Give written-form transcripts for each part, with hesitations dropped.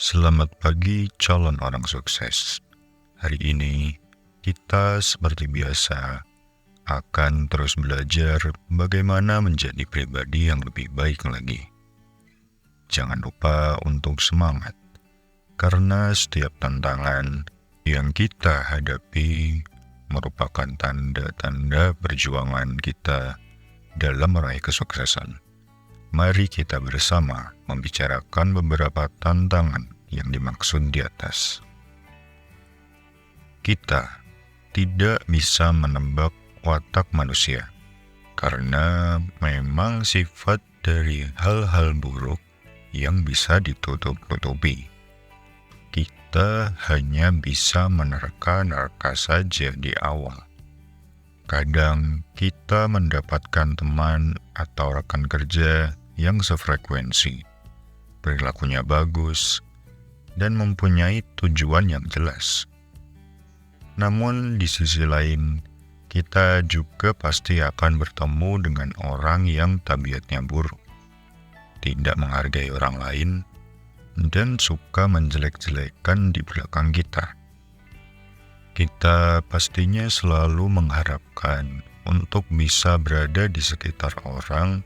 Selamat pagi calon orang sukses. Hari ini kita seperti biasa akan terus belajar bagaimana menjadi pribadi yang lebih baik lagi. Jangan lupa untuk semangat, karena setiap tantangan yang kita hadapi merupakan tanda-tanda perjuangan kita dalam meraih kesuksesan. Mari kita bersama membicarakan beberapa tantangan yang dimaksud di atas. Kita tidak bisa menebak watak manusia, karena memang sifat dari hal-hal buruk yang bisa ditutup-tutupi. Kita hanya bisa menerka-nerka saja di awal. Kadang kita mendapatkan teman atau rekan kerja yang sefrekuensi, perilakunya bagus, dan mempunyai tujuan yang jelas. Namun di sisi lain, kita juga pasti akan bertemu dengan orang yang tabiatnya buruk, tidak menghargai orang lain, dan suka menjelek-jelekan di belakang kita. Kita pastinya selalu mengharapkan untuk bisa berada di sekitar orang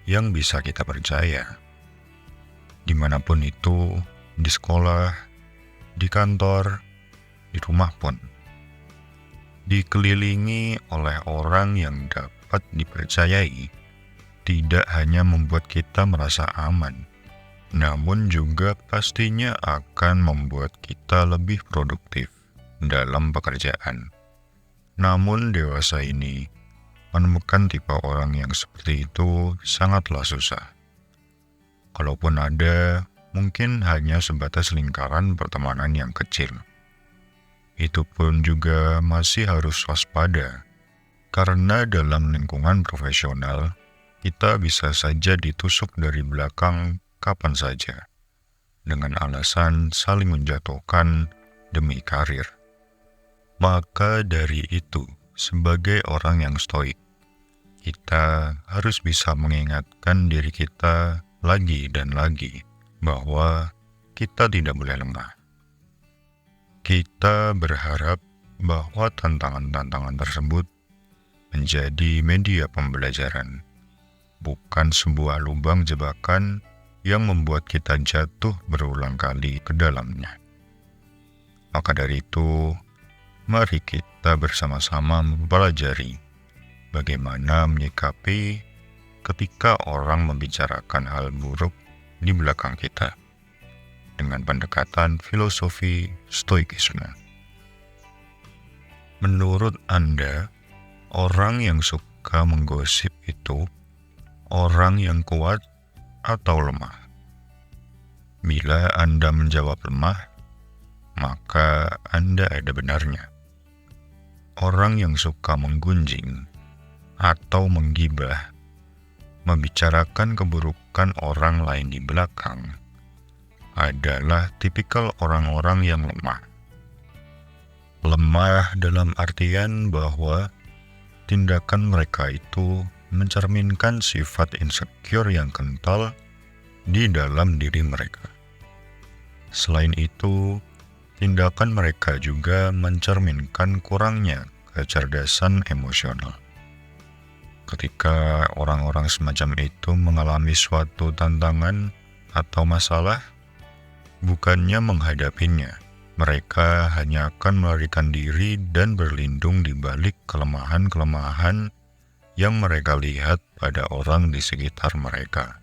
yang bisa kita percaya. Dimanapun itu, di sekolah, di kantor, di rumah pun. Dikelilingi oleh orang yang dapat dipercayai, tidak hanya membuat kita merasa aman, namun juga pastinya akan membuat kita lebih produktif dalam pekerjaan. Namun dewasa ini, menemukan tipe orang yang seperti itu sangatlah susah. Kalaupun ada, mungkin hanya sebatas lingkaran pertemanan yang kecil. Itu pun juga masih harus waspada, karena dalam lingkungan profesional, kita bisa saja ditusuk dari belakang kapan saja, dengan alasan saling menjatuhkan demi karir. Maka dari itu, sebagai orang yang stoik, kita harus bisa mengingatkan diri kita lagi dan lagi bahwa kita tidak boleh lengah. Kita berharap bahwa tantangan-tantangan tersebut menjadi media pembelajaran, bukan sebuah lubang jebakan yang membuat kita jatuh berulang kali ke dalamnya. Maka dari itu, mari kita bersama-sama mempelajari bagaimana menyikapi ketika orang membicarakan hal buruk di belakang kita dengan pendekatan filosofi stoikisme. Menurut Anda, orang yang suka menggosip itu orang yang kuat atau lemah? Bila Anda menjawab lemah, maka Anda ada benarnya. Orang yang suka menggunjing atau menggibah, membicarakan keburukan orang lain di belakang, adalah tipikal orang-orang yang lemah. Lemah dalam artian bahwa tindakan mereka itu mencerminkan sifat insecure yang kental di dalam diri mereka. Selain itu, tindakan mereka juga mencerminkan kurangnya kecerdasan emosional. Ketika orang-orang semacam itu mengalami suatu tantangan atau masalah, bukannya menghadapinya, mereka hanya akan melarikan diri dan berlindung di balik kelemahan-kelemahan yang mereka lihat pada orang di sekitar mereka.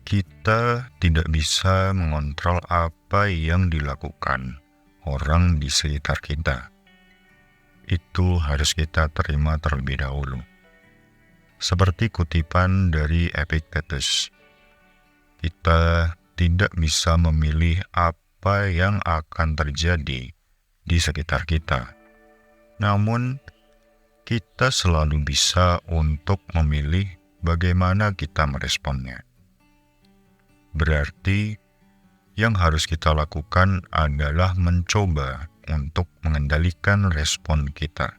Kita tidak bisa mengontrol apa yang dilakukan orang di sekitar kita. Itu harus kita terima terlebih dahulu. Seperti kutipan dari Epictetus, kita tidak bisa memilih apa yang akan terjadi di sekitar kita. Namun, kita selalu bisa untuk memilih bagaimana kita meresponnya. Berarti, yang harus kita lakukan adalah mencoba untuk mengendalikan respon kita.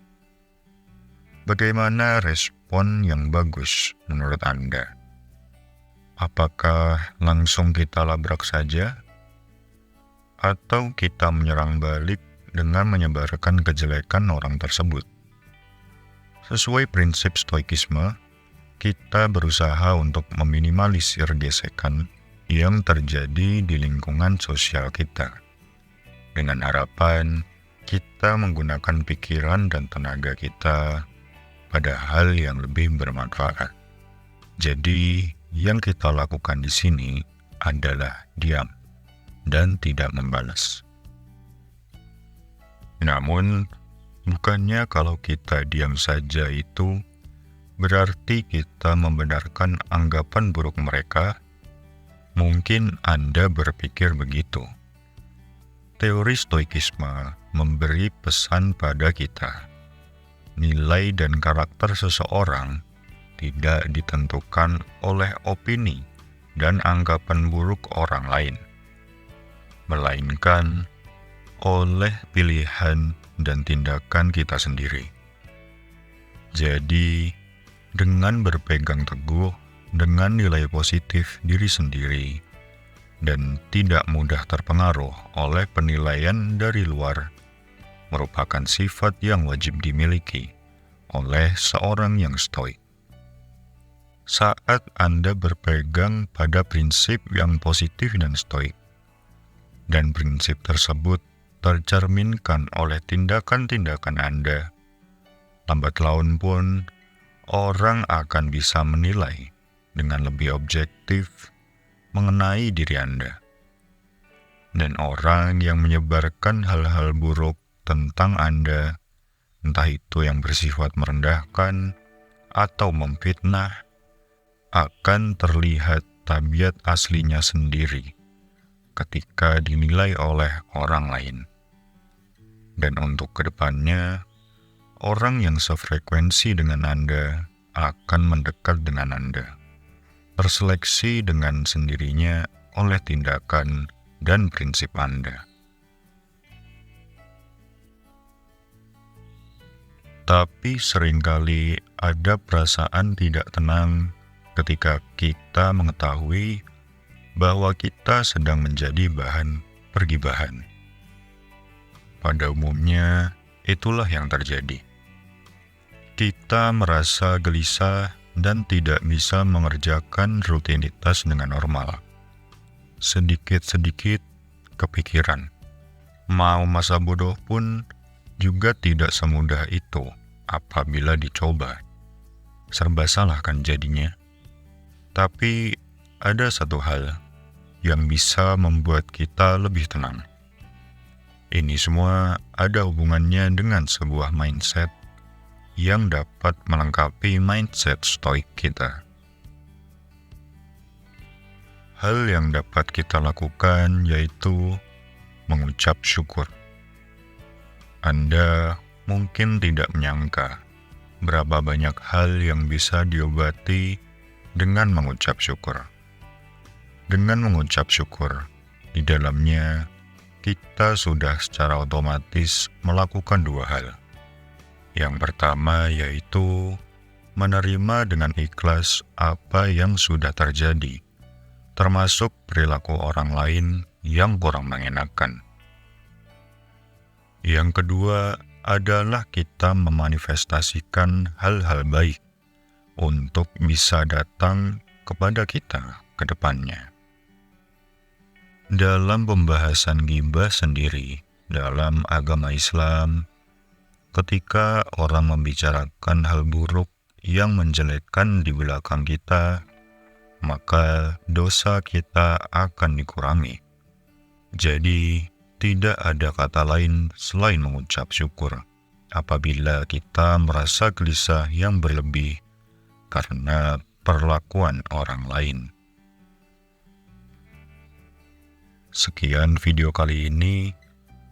Bagaimana respon yang bagus menurut Anda? Apakah langsung kita labrak saja, atau kita menyerang balik dengan menyebarkan kejelekan orang tersebut? Sesuai prinsip stoikisme, kita berusaha untuk meminimalisir gesekan yang terjadi di lingkungan sosial kita, dengan harapan kita menggunakan pikiran dan tenaga kita pada hal yang lebih bermanfaat. Jadi, yang kita lakukan di sini adalah diam dan tidak membalas. Namun, bukannya kalau kita diam saja itu berarti kita membenarkan anggapan buruk mereka. Mungkin Anda berpikir begitu. Teori stoikisme memberi pesan pada kita. Nilai dan karakter seseorang tidak ditentukan oleh opini dan anggapan buruk orang lain, melainkan oleh pilihan dan tindakan kita sendiri. Jadi, dengan berpegang teguh dengan nilai positif diri sendiri dan tidak mudah terpengaruh oleh penilaian dari luar, merupakan sifat yang wajib dimiliki oleh seorang yang stoik. Saat Anda berpegang pada prinsip yang positif dan stoik, dan prinsip tersebut tercerminkan oleh tindakan-tindakan Anda, lambat laun pun orang akan bisa menilai dengan lebih objektif mengenai diri Anda. Dan orang yang menyebarkan hal-hal buruk tentang Anda, entah itu yang bersifat merendahkan atau memfitnah, akan terlihat tabiat aslinya sendiri ketika dinilai oleh orang lain. Dan untuk kedepannya, orang yang sefrekuensi dengan Anda akan mendekat dengan Anda, terseleksi dengan sendirinya oleh tindakan dan prinsip Anda. Tapi seringkali ada perasaan tidak tenang ketika kita mengetahui bahwa kita sedang menjadi bahan pergibahan. Pada umumnya, itulah yang terjadi. Kita merasa gelisah dan tidak bisa mengerjakan rutinitas dengan normal. Sedikit-sedikit kepikiran. Mau masa bodoh pun juga tidak semudah itu apabila dicoba. Serba salah kan jadinya. Tapi ada satu hal yang bisa membuat kita lebih tenang. Ini semua ada hubungannya dengan sebuah mindset yang dapat melengkapi mindset stoik kita. Hal yang dapat kita lakukan yaitu mengucap syukur. Anda mungkin tidak menyangka berapa banyak hal yang bisa diobati dengan mengucap syukur. Dengan mengucap syukur, di dalamnya kita sudah secara otomatis melakukan dua hal. Yang pertama yaitu menerima dengan ikhlas apa yang sudah terjadi, termasuk perilaku orang lain yang kurang mengenakan. Yang kedua adalah kita memanifestasikan hal-hal baik untuk bisa datang kepada kita ke depannya. Dalam pembahasan ghibah sendiri dalam agama Islam, ketika orang membicarakan hal buruk yang menjelekkan di belakang kita, maka dosa kita akan dikurangi. Jadi, tidak ada kata lain selain mengucap syukur apabila kita merasa gelisah yang berlebih karena perlakuan orang lain. Sekian video kali ini.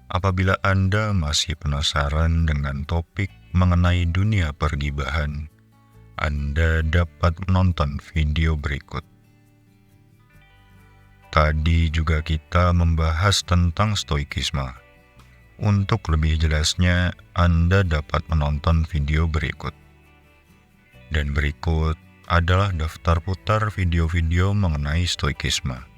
Apabila Anda masih penasaran dengan topik mengenai dunia pergibahan, Anda dapat menonton video berikut. Tadi juga kita membahas tentang stoikisme. Untuk lebih jelasnya, Anda dapat menonton video berikut. Dan berikut adalah daftar putar video-video mengenai stoikisme.